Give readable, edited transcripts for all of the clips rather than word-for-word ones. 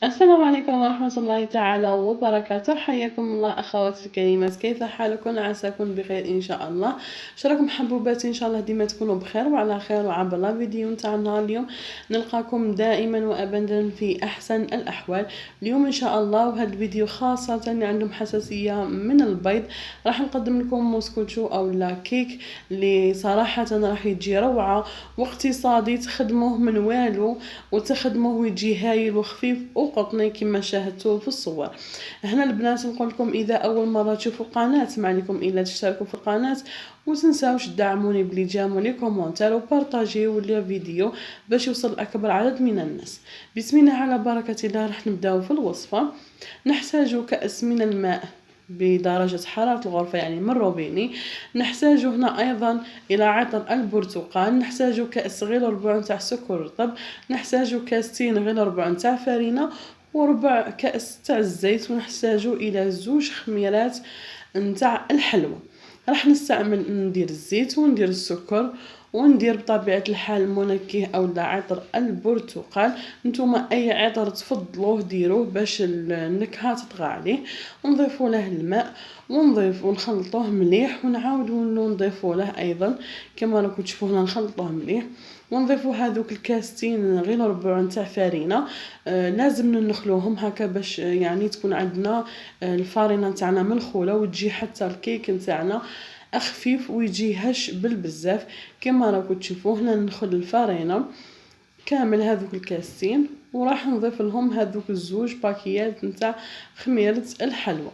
السلام عليكم ورحمة الله تعالى وبركاته. حياكم الله أخواتي الكريمات، كيف حالكم؟ عساكم بخير إن شاء الله. شراكم حبوباتي؟ إن شاء الله ديما تكونوا بخير وعلى خير. وعبر لا فيديو نتاع نهار اليوم نلقاكم دائما وأبدا في أحسن الأحوال. اليوم إن شاء الله وهذا الفيديو خاصة اللي عندهم حساسية من البيض راح نقدم لكم موسكوتشو أو لا كيك اللي صراحة راح يجي روعة واقتصادي، تخدموه من والو وتخدموه ويجي هايل وخفيف وقطني كما شاهدتوا في الصور. هنا البنات نقول لكم اذا اول مره تشوفوا القناه ما عليكم الا تشتركوا في القناه وتنساوش تدعموني بلي جاموني كومونتير وبارطاجيو الفيديو باش يوصل اكبر عدد من الناس. بسم الله على بركه الله راح نبداو في الوصفه. نحتاج كأس من الماء بدرجة حرارة الغرفة يعني من روبيني. نحتاج هنا أيضا إلى عطر البرتقال. نحتاج كأس غير ربع تاع سكر رطب. نحتاج كاستين غير ربع تاع فرينة وربع كأس تاع الزيت. ونحتاج إلى 2 خميرات نتاع الحلوى. راح نستعمل ندير الزيت وندير السكر وندير بطبيعه الحال منكه او عطر البرتقال. نتوما اي عطر تفضلوه ديروه باش النكهه تطغى عليه. ونضيفوا له الماء ونضيف ونخلطوه مليح ونعاودوا نضيفوا له ايضا كما راكم تشوفوا هنا نخلطوه مليح. ونضيفوا هذوك الكاستين غير ربع نتاع فرينه. لازم نخلوهم هكا باش يعني تكون عندنا الفارينه نتاعنا منخوله وتجي حتى الكيك نتاعنا خفيف ويجي هش بالبزاف. كما راكم تشوفوا هنا ندخل الفارينه كامل هذوك الكاستين وراح نضيف لهم هذوك 2 باكيات نتاع خميره الحلوى.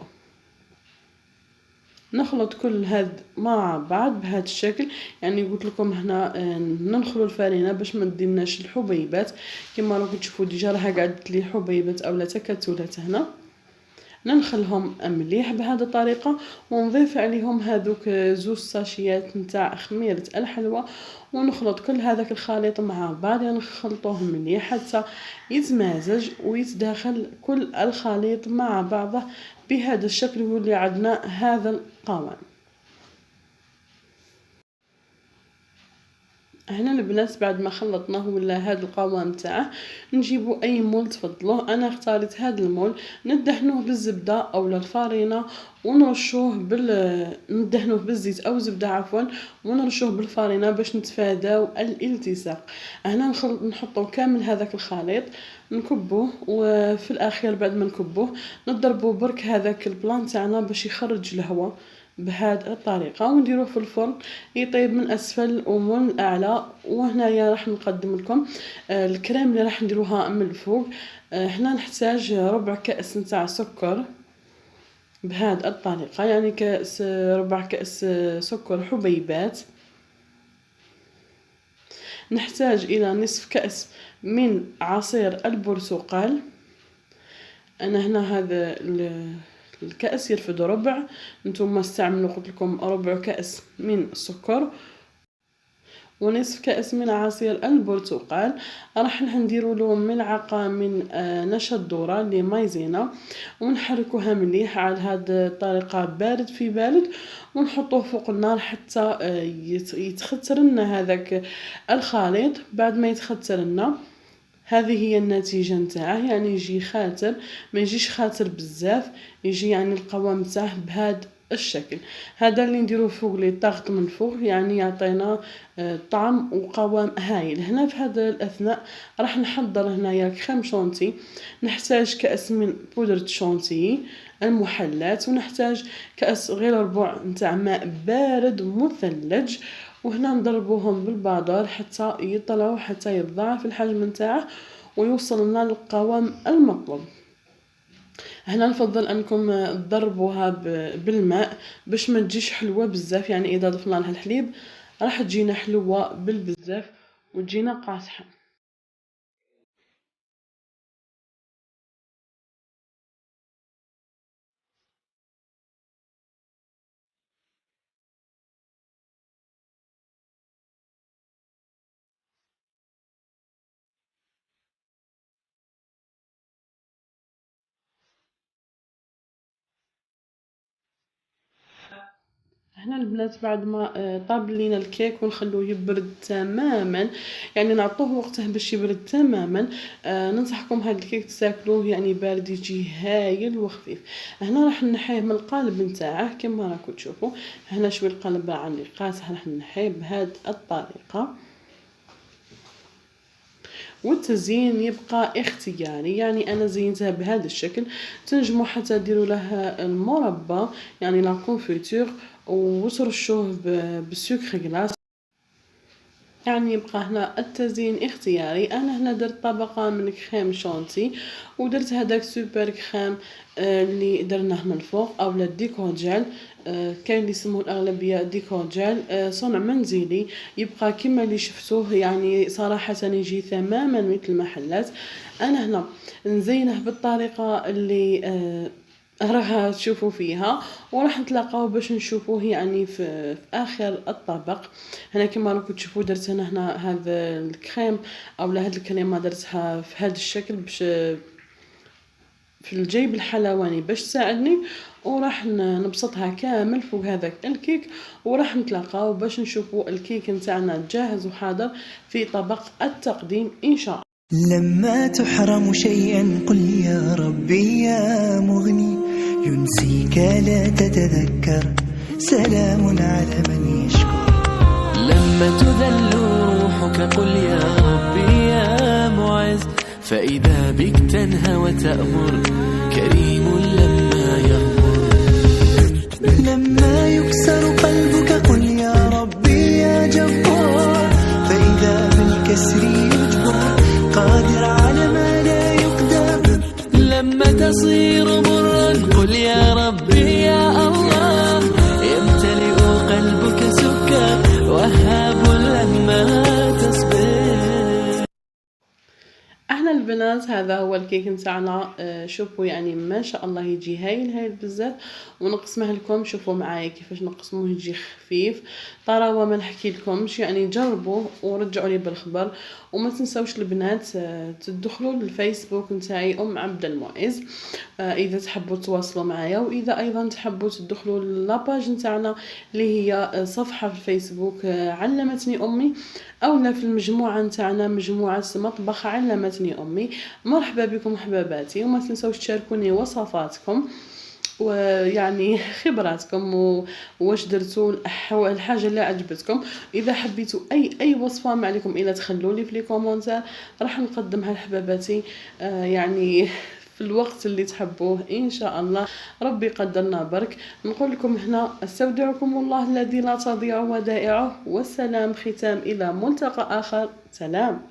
نخلط كل هاد مع بعض بهذا الشكل. يعني قلت لكم هنا ننخلو الفارينه باش ما تديناش الحبيبات. كما راكم تشوفوا ديجا راها قعدت لي حبيبات اولا تكتلات هنا. ننخلهم مليح بهذه الطريقه ونضيف عليهم هذوك 2 ساشيات نتاع خميره الحلوى ونخلط كل هذاك الخليط مع بعض. يعني نخلطوه مليح حتى يتمازج ويتداخل كل الخليط مع بعضه بهذا الشكل واللي عندنا هذا القوام. هنا البنات بعد ما خلطناه ولا هذا القوام تاعه نجيبوا اي مول تفضلوه. انا اختاريت هذا المول ندهنوه بالزبده او الفارينه ونرشوه ندهنوه بالزيت او زبده عفوا ونرشوه بالفارينه باش نتفاداو الالتصاق. هنا نحطو كامل هذاك الخليط نكبوه وفي الاخير بعد ما نكبوه نضربوا برك هذاك البلان تاعنا باش يخرج الهواء بهذه الطريقه ونديروه في الفرن يطيب من اسفل ومن الاعلى. وهنايا راح نقدم لكم الكريم اللي راح نديروها من الفوق. هنا نحتاج ربع كأس نتاع سكر بهذه الطريقه يعني كأس ربع كأس سكر حبيبات. نحتاج الى نصف كأس من عصير البرتقال. انا هنا هذا الكأس يرفد ربع. نتوما استعملوا قلت لكم ربع كأس من السكر ونصف كأس من عصير البرتقال. راح نديروا له ملعقه من نشا الذره اللي مايزينا ونحركوها مليح على هذه الطريقه بارد في بارد ونحطوه فوق النار حتى يتختر لنا هذاك الخليط. بعد ما يتختر لنا هذه هي النتيجه نتاعه يعني يجي خاتر ما يجيش خاتر بزاف يجي يعني القوام تاعه بهذا الشكل. هذا اللي نديروه فوق لي طاغط من فوق يعني يعطينا طعم وقوام هايل. هنا في هذا الاثناء راح نحضر هنايا كريم شونتي. نحتاج كأس من بودرة شونتي المحلات ونحتاج كأس غير ربع نتاع ماء بارد مثلج. وهنا نضربوهم بالبادور حتى يطلعوا حتى يتضاعف الحجم نتاعه ويوصل لنا للقوام المطلوب. هنا نفضل انكم تضربوها بالماء باش ما تجيش حلوه بزاف. يعني اذا ضفنا لها الحليب راح تجينا حلوه بالبزاف وتجينا قاصحه. هنا البنات بعد ما طاب لينا الكيك ونخلوه يبرد تماما، يعني نعطوه وقته باش يبرد تماما. ننصحكم هذا الكيك تاكلوه يعني بارد يجي هايل وخفيف. هنا راح نحيه من القالب نتاعه كما راكم تشوفوا. هنا شوي القالب عندي قاسح، راح نحيه بهذه الطريقه. والتزيين يبقى اختياري، يعني انا زينتها بهذا الشكل. تنجموا حتى ديروا لها المربى يعني لا كونفيتور وترشوه بالسكر غلاس، يعني يبقى هنا التزيين اختياري. انا هنا درت طبقه من كريم شانتي ودرت هذاك سوبر كريم اللي درناه من الفوق اولا ديكور جيل. كاين اللي يسموه الاغلبيه ديكور جيل، صنع منزلي يبقى كما اللي شفتوه، يعني صراحه يجي تماما مثل المحلات. انا هنا نزينه بالطريقه اللي راح تشوفوا فيها، وراح نتلاقاو باش نشوفوه يعني في اخر الطبق. هنا كما راكم تشوفوا درت هنا هذا الكريم او هذه الكريمه درتها في هذا الشكل باش في الجيب الحلواني باش تساعدني، وراح نبسطها كامل فوق هذاك الكيك، وراح نتلاقاو باش نشوفوا الكيك نتاعنا جاهز وحاضر في طبق التقديم ان شاء الله. لما تحرم شيئا قل يا ربي يا مغني، ينسيك لا تتذكر، سلام على من يشكر. لما تذل روحك قل يا ربي يا معز، فإذا بك تنهى وتأمر، كريم لما يغمر. لما يكسر قلبك قل يا ربي يا جبار، فإذا بالكسر يجبر، قادر على ما لا يقدر. لما تصير مرا قل يا ربي يا الله، يمتلئ قلبك سكر، وهاب لما تصبر. احنا البنات هذا هو الكيك نتاعنا. شوفوا يعني ما شاء الله يجي هايل بزاف، ونقسمه لكم. شوفوا معايا كيفاش نقسموه يجي خفيف. طراوه ما نحكي لكمش، يعني جربوه ورجعوا لي بالخبر. وما تنسوش البنات تدخلوا للفيسبوك نتاعي عبد المعز اذا تحبوا تواصلوا معايا، واذا ايضا تحبوا تدخلوا لاباج نتاعنا اللي هي صفحه في الفيسبوك علمتني امي، او في المجموعه نتاعنا مجموعه مطبخ علمتني امي. مرحبا بكم حباباتي، وما تنسوش تشاركوني وصفاتكم ويعني خبراتكم واش درتوا الحاجه اللي عجبتكم. اذا حبيتوا اي وصفه ما عليكم الا تخلوا لي في لي كومونتير، راح نقدمها لحباباتي يعني في الوقت اللي تحبوه ان شاء الله. ربي قدرنا برك. نقول لكم هنا استودعكم الله الذي لا تضيع ودائعه، والسلام ختام الى ملتقى اخر. سلام.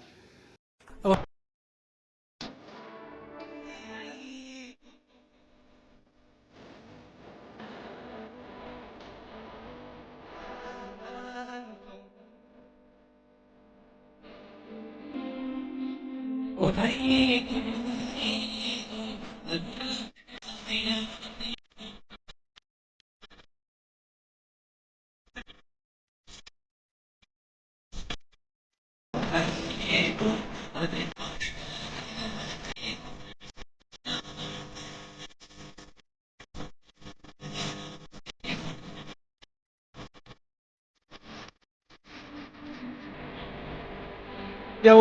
يلا